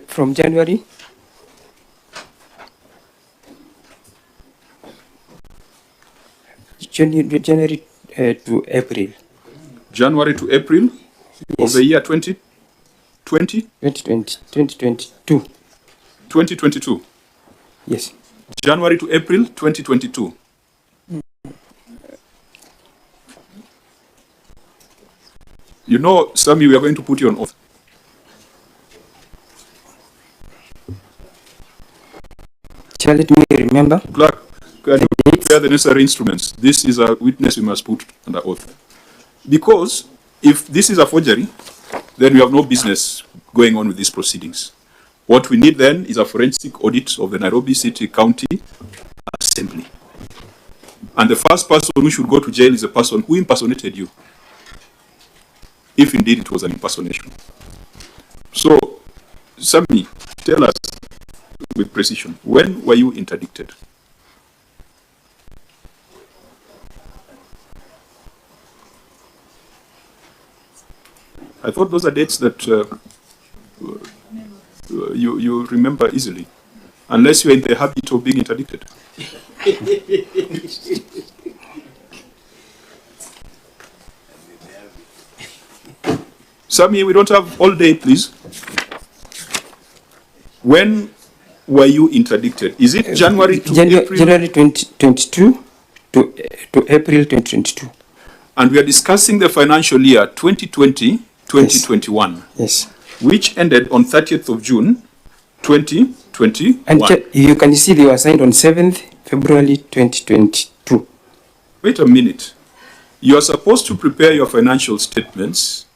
From January. January to April. January to April, yes, of the year 2020? 2022. 2022? Yes. January to April 2022. You know, Sami, we are going to put you on oath. Shall let me remember? Clerk, can you prepare the necessary instruments? This is a witness we must put under oath. Because if this is a forgery, then we have no business going on with these proceedings. What we need then is a forensic audit of the Nairobi City County Assembly. And the first person who should go to jail is the person who impersonated you, if indeed it was an impersonation. So, Sami, tell us with precision, when were you interdicted? I thought those are dates that you remember easily, unless you're in the habit of being interdicted. Sami, we don't have all day, please. When were you interdicted? Is it January to April? January 2022 to April 2022. And we are discussing the financial year 2020-2021. Yes. Which ended on 30th of June 2021. And you can see they were signed on 7th February 2022. Wait a minute. You are supposed to prepare your financial statements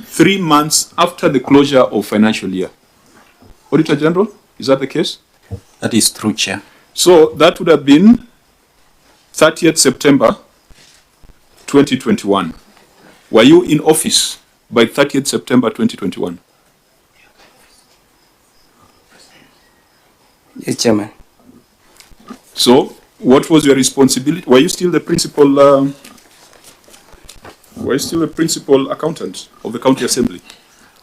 3 months after the closure of financial year. Auditor General, is that the case? That is true, Chair. So that would have been 30th September 2021. Were you in office by 30th September 2021? Yes, Chairman. So, what was your responsibility? Were you still the principal? Were you still the principal accountant of the County Assembly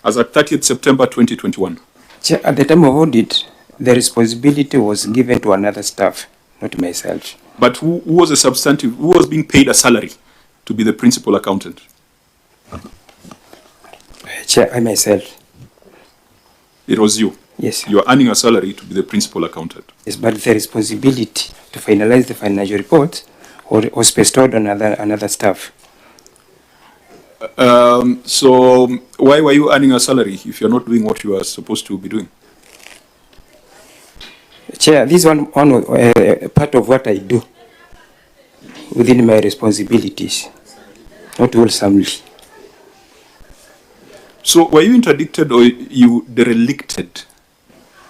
as at 30th September 2021? At the time of audit, the responsibility was given to another staff, not myself. But who was a substantive? Who was being paid a salary to be the principal accountant? Chair, I myself. It was you. Yes. You are earning a salary to be the principal accountant. Yes, but the responsibility to finalize the financial report was bestowed on another staff. So why were you earning a salary if you're not doing what you are supposed to be doing? Chair, this one part of what I do within my responsibilities, not wholesomely. So were you interdicted or you derelicted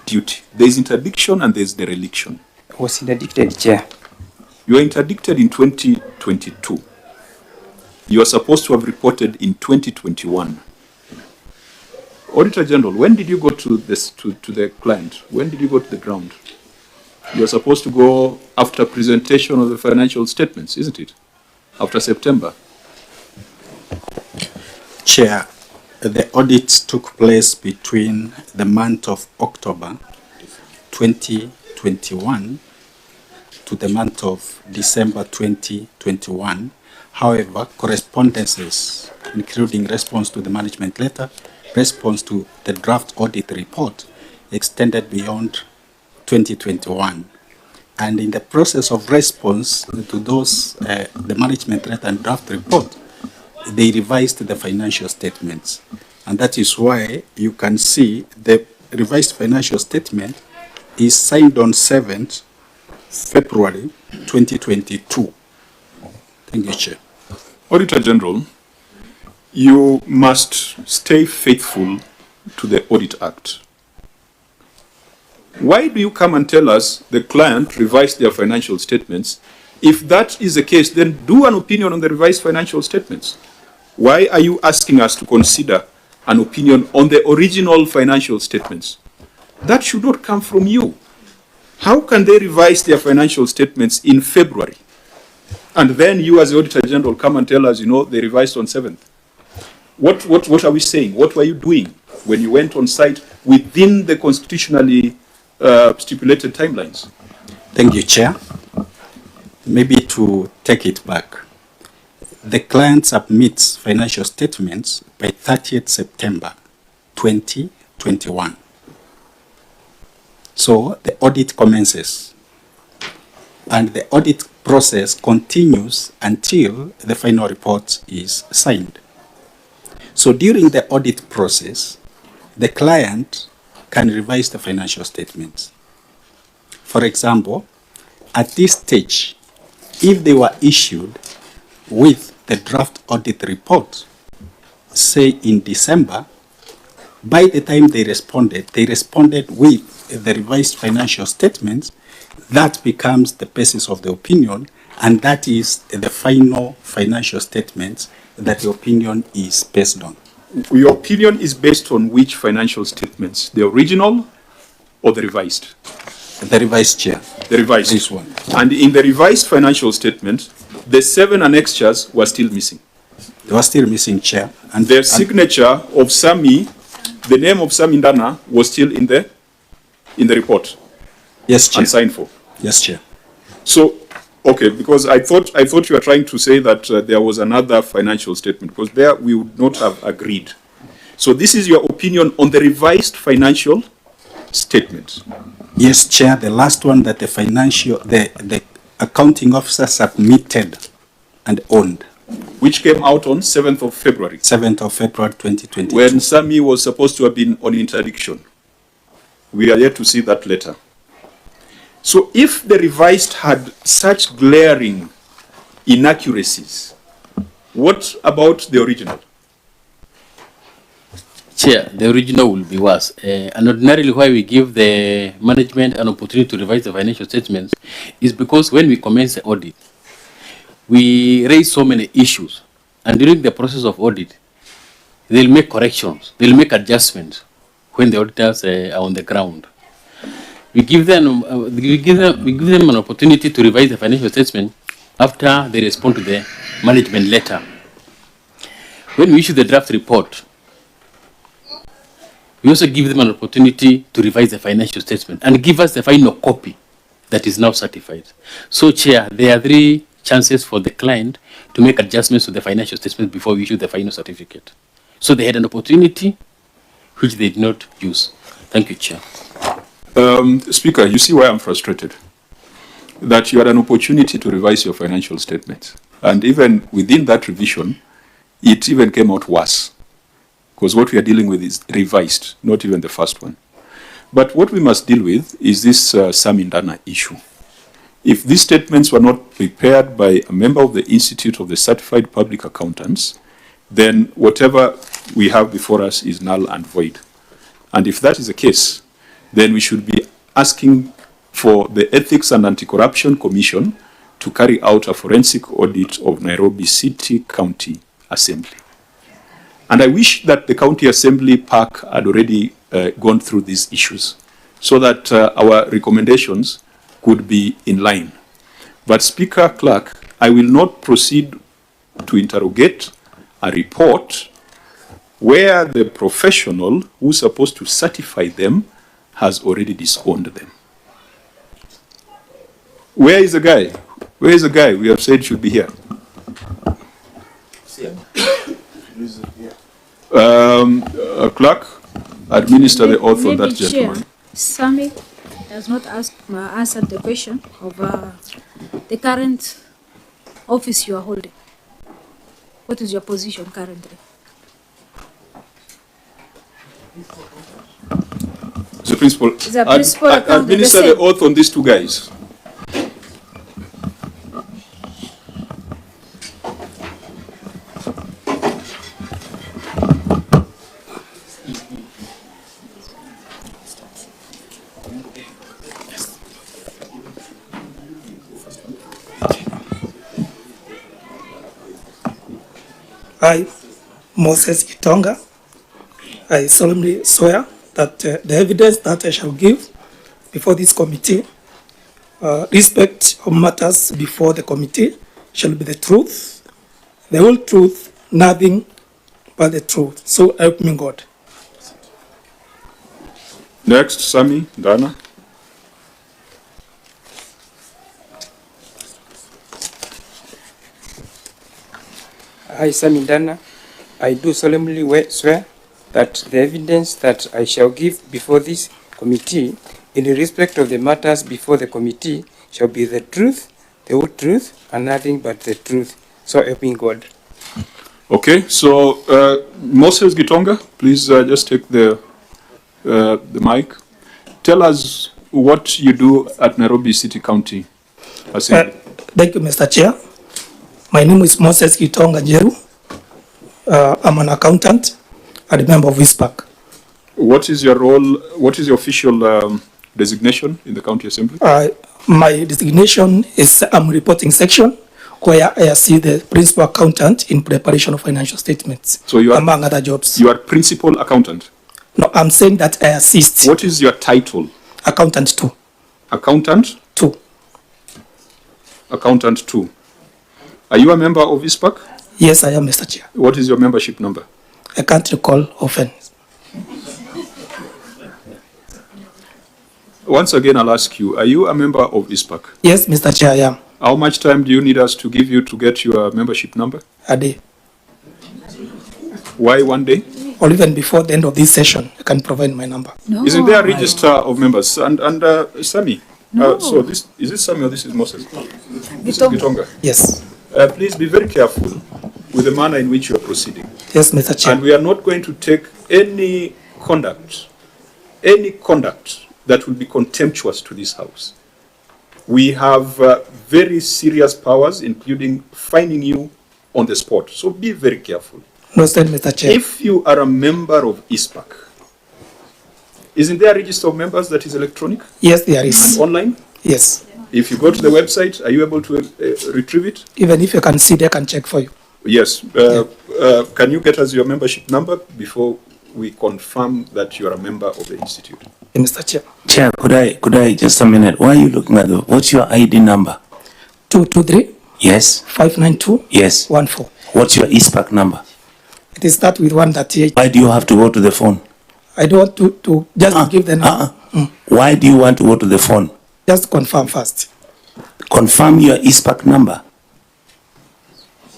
duty? There's interdiction and there's dereliction. I was interdicted, Chair. You were interdicted in 2022. You are supposed to have reported in 2021. Auditor General, when did you go to this to the client? When did you go to the ground? You are supposed to go after presentation of the financial statements, isn't it? After September. Chair, the audit took place between the month of October 2021 to the month of December 2021. However, correspondences, including response to the management letter, response to the draft audit report, extended beyond 2021. And in the process of response to those, the management letter and draft report, they revised the financial statements. And that is why you can see the revised financial statement is signed on 7th February 2022. Thank you, Chair. Auditor General, you must stay faithful to the Audit Act. Why do you come and tell us the client revised their financial statements? If that is the case, then do an opinion on the revised financial statements. Why are you asking us to consider an opinion on the original financial statements? That should not come from you. How can they revise their financial statements in February? And then you as the Auditor General come and tell us, you know, they revised on 7th. What are we saying? What were you doing when you went on site within the constitutionally stipulated timelines? Thank you, Chair. Maybe to take it back, the client submits financial statements by 30th September 2021. So the audit commences, and the audit process continues until the final report is signed. So during the audit process, the client can revise the financial statements. For example, at this stage, if they were issued with the draft audit report, say in December, by the time they responded with the revised financial statements. That becomes the basis of the opinion, and that is the final financial statements that the opinion is based on. Your opinion is based on which financial statements? The original or the revised? The revised, Chair. The revised. This one. And in the revised financial statement, the 7 annexures were still missing. They were still missing, Chair. And the signature of Sami, the name of Sami Ndana was still in the report. Yes, Chair. And signed for. Yes, Chair. So, okay, because I thought you were trying to say that there was another financial statement, because there we would not have agreed. So this is your opinion on the revised financial statement. Yes, Chair. The last one that the accounting officer submitted and owned. Which came out on 7th of February. 7th of February 2022. When Sami was supposed to have been on interdiction. We are yet to see that letter. So if the revised had such glaring inaccuracies, what about the original? Chair, the original will be worse. And ordinarily why we give the management an opportunity to revise the financial statements is because when we commence the audit, we raise so many issues. And during the process of audit, they'll make corrections, they'll make adjustments when the auditors are on the ground. We give them an opportunity to revise the financial statement after they respond to the management letter. When we issue the draft report, we also give them an opportunity to revise the financial statement and give us the final copy that is now certified. So, Chair, there are 3 chances for the client to make adjustments to the financial statement before we issue the final certificate. So they had an opportunity which they did not use. Thank you, Chair. Speaker, you see why I'm frustrated? That you had an opportunity to revise your financial statements. And even within that revision, it even came out worse. Because what we are dealing with is revised, not even the first one. But what we must deal with is this Sami Ndana issue. If these statements were not prepared by a member of the Institute of the Certified Public Accountants, then whatever we have before us is null and void. And if that is the case, then we should be asking for the Ethics and Anti-Corruption Commission to carry out a forensic audit of Nairobi City County Assembly. And I wish that the County Assembly PAC had already gone through these issues so that our recommendations could be in line. But Speaker Clerk, I will not proceed to interrogate a report where the professional who's supposed to certify them has already disowned them. Where is the guy? Where is the guy we have said should be here? Clerk, administer the oath on that gentleman. Sami has not answered the question of the current office you are holding. What is your position currently? The principal, The principal administer the oath on these 2 guys. I, Moses Itonga, I solemnly swear that the evidence that I shall give before this committee, respect of matters before the committee, shall be the truth, the whole truth, nothing but the truth. So help me God. Next, Sami, Dana. I, Sami Dana, I do solemnly swear that the evidence that I shall give before this committee in respect of the matters before the committee shall be the truth, the whole truth, and nothing but the truth. So help me God. Okay, so Moses Gitonga, please just take the mic. Tell us what you do at Nairobi City County Assembly. Thank you, Mr. Chair. My name is Moses Gitonga Jeru. I'm an accountant and a member of WISPAC. What is your role, what is your official designation in the County Assembly? My designation is I'm reporting section, where I assist the principal accountant in preparation of financial statements, So you are, among other jobs. you are principal accountant. No, I'm saying that I assist What is your title? accountant 2. Accountant? 2. Accountant 2. Are you a member of ISPAC? Yes, I am, Mr. Chair. What is your membership number? I can't recall often. Once again, I'll ask you, are you a member of ISPAC? Yes, Mr. Chair, I am. How much time do you need us to give you to get your membership number? A day. Why 1 day? Or even before the end of this session, I can provide my number. No. Isn't there a register of members? And Sami? No. So this, is this Sami or this is Moses? This is Gitonga. Gitonga. Yes. Please be very careful with the manner in which you are proceeding. Yes, Mr. Chair. And we are not going to take any conduct that will be contemptuous to this House. We have very serious powers, including fining you on the spot. So be very careful. No, sir, Mr. Chair. If you are a member of ISPAC, isn't there a register of members that is electronic Yes, there and is. online? Yes. If you go to the website, are you able to retrieve it? Even if you can see, they can check for you. Yes. Can you get us your membership number before we confirm that you are a member of the institute? Mr. Chair. Chair, could I just a minute? Why are you looking at what's your ID number? 223 Yes. 592 Yes. 14. What's your ISPAC number? It is start with 138. Why do you have to go to the phone? I don't want to just give the number. Why do you want to go to the phone? Just confirm first. Confirm your ISPAC number.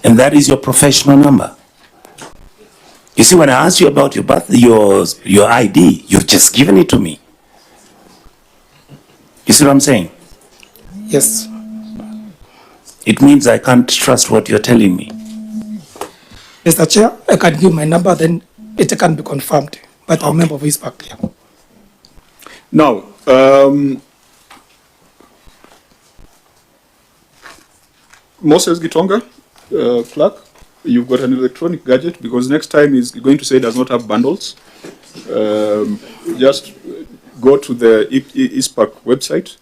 And that is your professional number. You see, when I asked you about your ID, you've just given it to me. You see what I'm saying? Yes. It means I can't trust what you're telling me. Mr. Chair, I can give my number, then it can be confirmed. But I'm a member of ISPAC. Yeah. Now, Moses Gitonga, clerk, you've got an electronic gadget, because next time he's going to say it does not have bundles. Just go to the ISPAC website.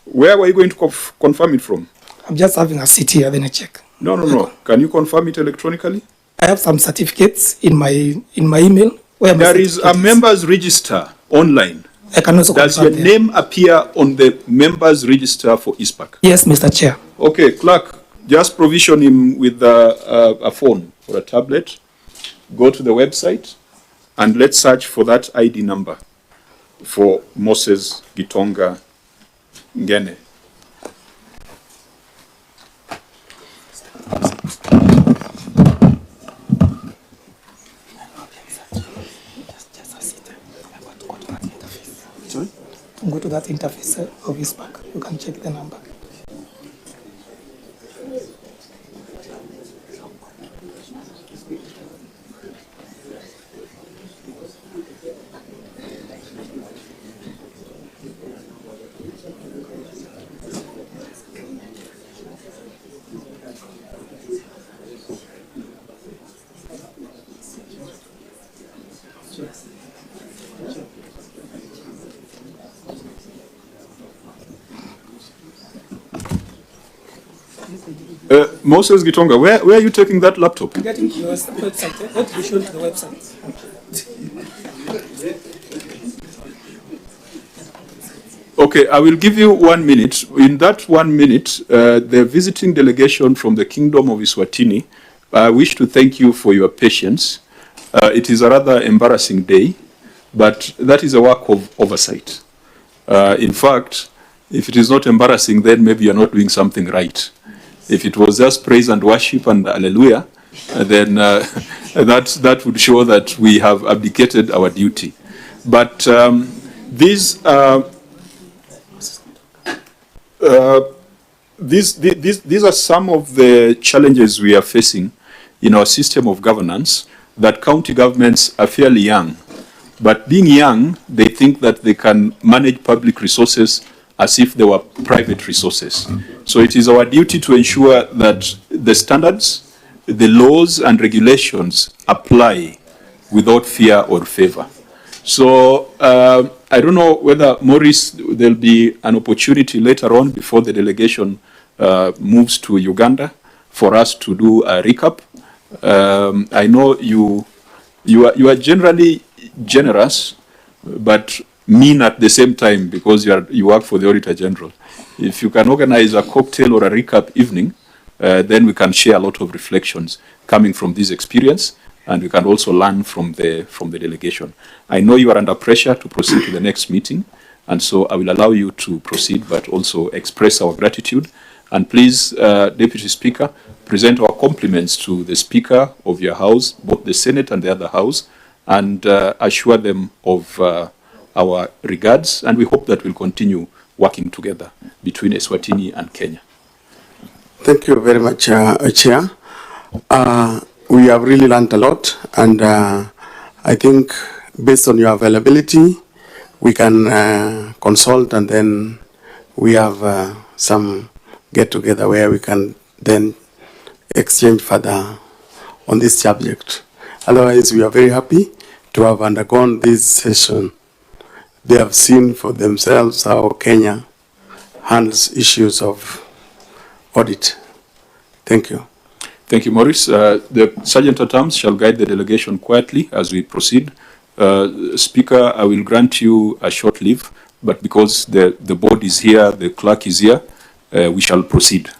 Where were you going to confirm it from? I'm just having a seat here, then I check. No. Can you confirm it electronically? I have some certificates in my email. Where my There is a certificate members register online. I can also Does your confirm there. name appear on the members register for ISPAC? Yes, Mr. Chair. Okay, clerk, just provision him with a phone or a tablet. Go to the website and let's search for that ID number for Moses Gitonga Ngene. Go to that interface of ISPAC. You can check the number. Moses Gitonga, where are you taking that laptop? Getting to your website. What you show to the website? Okay, I will give you 1 minute. In that 1 minute, the visiting delegation from the Kingdom of Eswatini, I wish to thank you for your patience. It is a rather embarrassing day, But that is a work of oversight. In fact, if it is not embarrassing, then maybe you're not doing something right. If it was just praise and worship and hallelujah, then that would show that we have abdicated our duty. But these are some of the challenges we are facing in our system of governance, that county governments are fairly young. But being young, they think that they can manage public resources as if they were private resources. So it is our duty to ensure that the standards, the laws and regulations apply without fear or favor. So I don't know whether, Maurice, there'll be an opportunity later on before the delegation moves to Uganda for us to do a recap. I know you are generally generous, but mean at the same time, because you work for the Auditor General. If you can organize a cocktail or a recap evening, then we can share a lot of reflections coming from this experience, and we can also learn from the delegation. I know you are under pressure to proceed to the next meeting, and so I will allow you to proceed, but also express our gratitude. And please, Deputy Speaker, present our compliments to the Speaker of your House, both the Senate and the other House, and assure them of our regards, and we hope that we'll continue working together between Eswatini and Kenya. Thank you very much, Chair. We have really learned a lot, and I think based on your availability, we can consult, and then we have some get-together where we can then exchange further on this subject. Otherwise, we are very happy to have undergone this session. They have seen for themselves how Kenya handles issues of audit. Thank you. Thank you, Maurice. The Sergeant at Arms shall guide the delegation quietly as we proceed. Speaker, I will grant you a short leave, but because the board is here, the clerk is here, we shall proceed.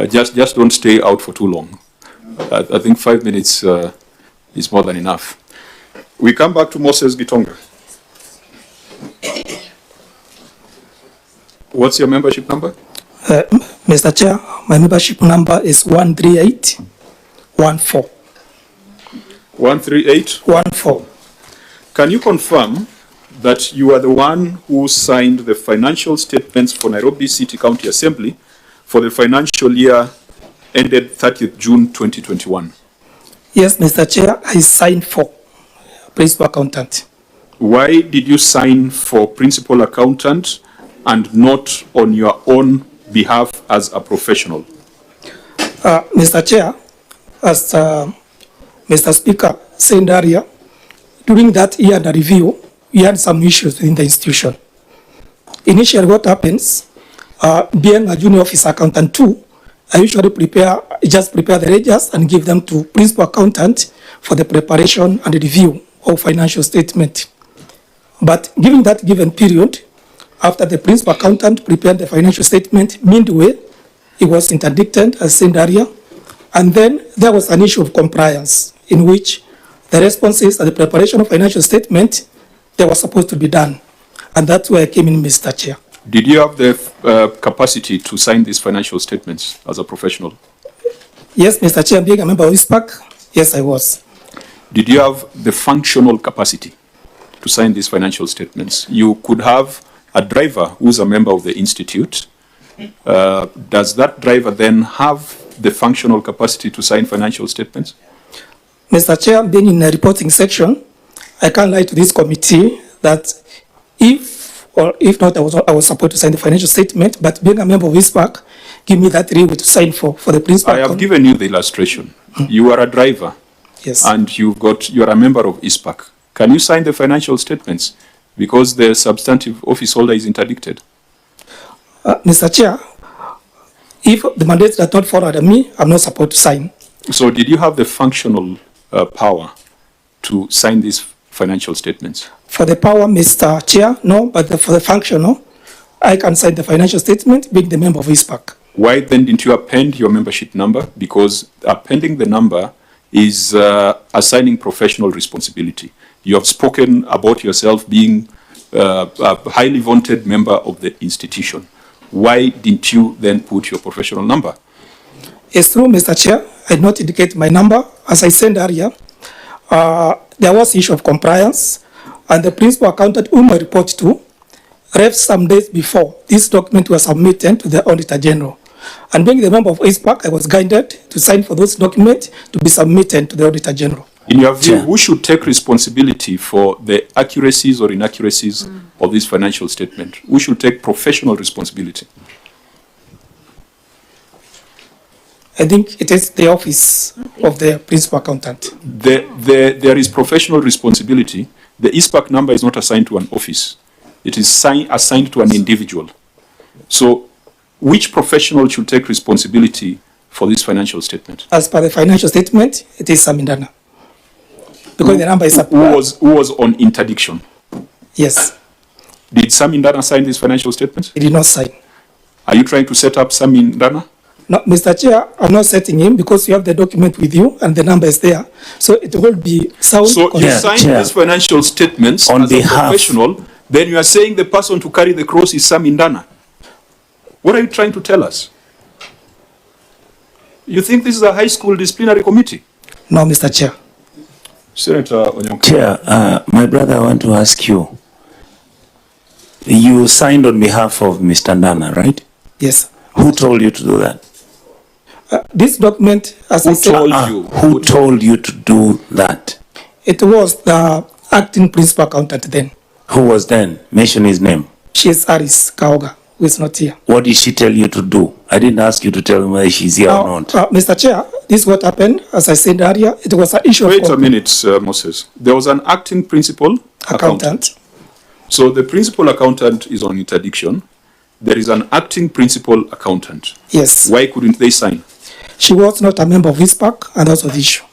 Just don't stay out for too long. I think 5 minutes is more than enough. We come back to Moses Gitonga. What's your membership number? Mr. Chair, my membership number is 13814. 13814. Can you confirm that you are the one who signed the financial statements for Nairobi City County Assembly for the financial year ended 30th June 2021? Yes, Mr. Chair, I signed for principal accountant. Why did you sign for principal accountant and not on your own behalf as a professional? Mr. Chair, as Mr. Speaker said earlier, during that year the review, we had some issues within the institution. Initially, what happens, being a junior office accountant too, I usually just prepare the ledgers and give them to principal accountant for the preparation and the review of financial statement. But given that given period, after the principal accountant prepared the financial statement, midway, it was interdicted, as said earlier, and then there was an issue of compliance in which the responses and the preparation of financial statement, they were supposed to be done. And that's where I came in, Mr. Chair. Did you have the capacity to sign these financial statements as a professional? Yes, Mr. Chair, being a member of ISPAC, yes, I was. Did you have the functional capacity to sign these financial statements? You could have a driver who's a member of the institute. Does that driver then have the functional capacity to sign financial statements? Mr. Chair, being in the reporting section, I can't lie to this committee that if not, I was supposed to sign the financial statement, but being a member of ISPAC, give me that leeway to sign for the principal. I have given you the illustration. You are a driver. Yes. And you are a member of ISPAC. Can you sign the financial statements because the substantive office holder is interdicted? Mr. Chair, if the mandate does not fall under me, I'm not supposed to sign. So did you have the functional power to sign these financial statements? For the power, Mr. Chair, no, but for the functional, I can sign the financial statement being the member of ISPAC. Why then didn't you append your membership number? Because appending the number is assigning professional responsibility. You have spoken about yourself being a highly vaunted member of the institution. Why didn't you then put your professional number? It's true, Mr. Chair. I did not indicate my number. As I said earlier, there was issue of compliance, and the principal accountant whom I report to left some days before this document was submitted to the Auditor General. And being the member of ISPAC, I was guided to sign for those documents to be submitted to the Auditor General. In your view, who should take responsibility for the accuracies or inaccuracies of this financial statement? Who should take professional responsibility? I think it is the office of the principal accountant. There is professional responsibility. The ISPAC number is not assigned to an office. It is assigned to an individual. So which professional should take responsibility for this financial statement? As per the financial statement, it is Sami Ndana. Because the number is who was on interdiction? Yes. Did Sami Ndana sign this financial statement? He did not sign. Are you trying to set up Sami Ndana? No, Mr. Chair, I'm not setting him because you have the document with you and the number is there. So it will be sound. So you signed this financial statements on as a professional, then you are saying the person to carry the cross is Sami Ndana. What are you trying to tell us? You think this is a high school disciplinary committee? No, Mr. Chair. Senator Onyonka. Chair, my brother, I want to ask you. You signed on behalf of Mr. Ndana, right? Yes. Who told you to do that? This document, as I said, who told you to do that? It was the acting principal accountant then. Who was then? Mention his name. She is Aris Kaoga, who is not here. What did she tell you to do? I didn't ask you to tell me whether she's here or not. Mr. Chair, this is what happened. As I said earlier, it was an issue Wait a minute, Moses. There was an acting principal accountant. So the principal accountant is on interdiction. There is an acting principal accountant. Yes. Why couldn't they sign? She was not a member of ISPAC, and that's the issue.